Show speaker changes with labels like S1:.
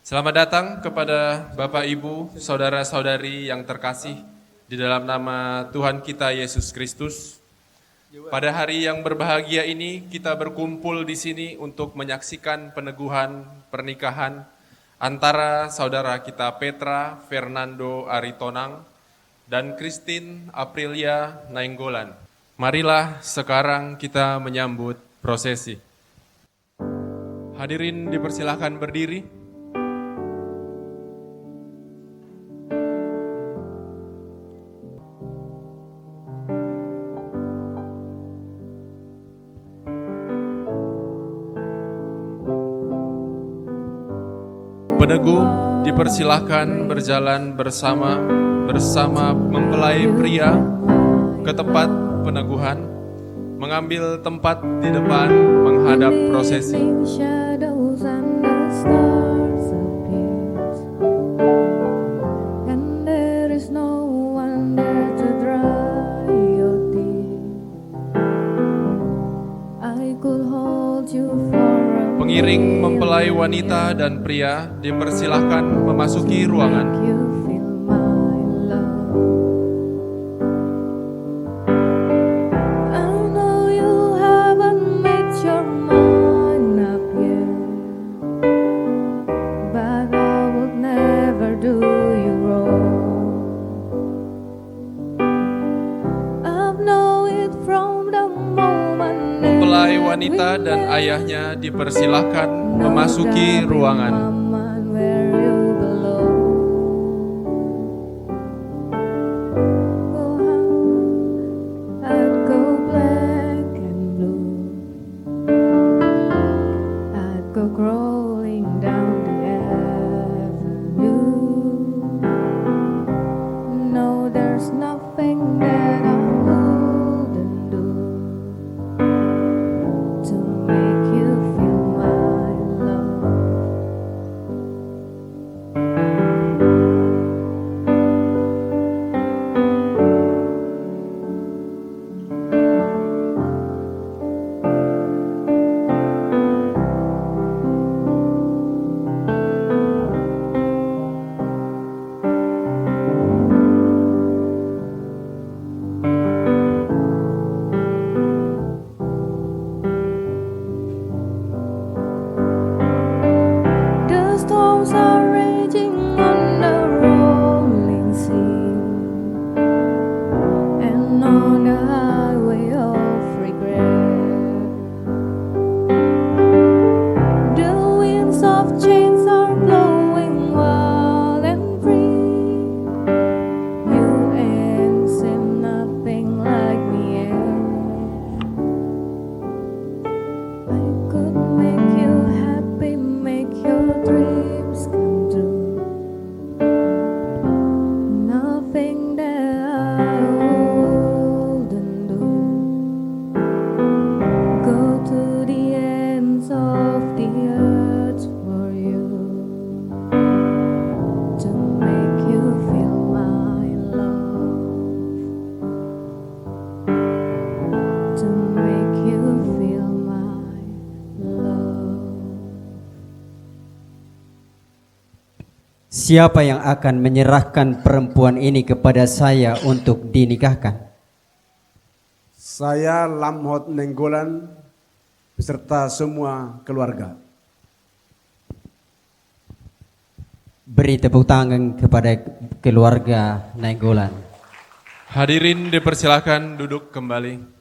S1: Selamat datang kepada Bapak Ibu, saudara-saudari yang terkasih di dalam nama Tuhan kita Yesus Kristus. Pada hari yang berbahagia ini kita berkumpul di sini untuk menyaksikan peneguhan pernikahan antara saudara kita Petra Fernando Aritonang dan Christine Aprilia Nainggolan. Marilah sekarang kita menyambut prosesi. Hadirin dipersilahkan berdiri. Peneguh dipersilahkan berjalan bersama mempelai pria ke tempat peneguhan, mengambil tempat di depan menghadap prosesi. Pengiring mempelai wanita dan pria dipersilahkan memasuki ruangan. Mempelai wanita dan ayahnya dipersilahkan memasuki ruangan.
S2: Siapa yang akan menyerahkan perempuan ini kepada saya untuk dinikahkan?
S3: Saya Lamhot Nainggolan beserta semua keluarga.
S2: Beri tepuk tangan kepada keluarga Nainggolan.
S1: Hadirin dipersilahkan duduk kembali.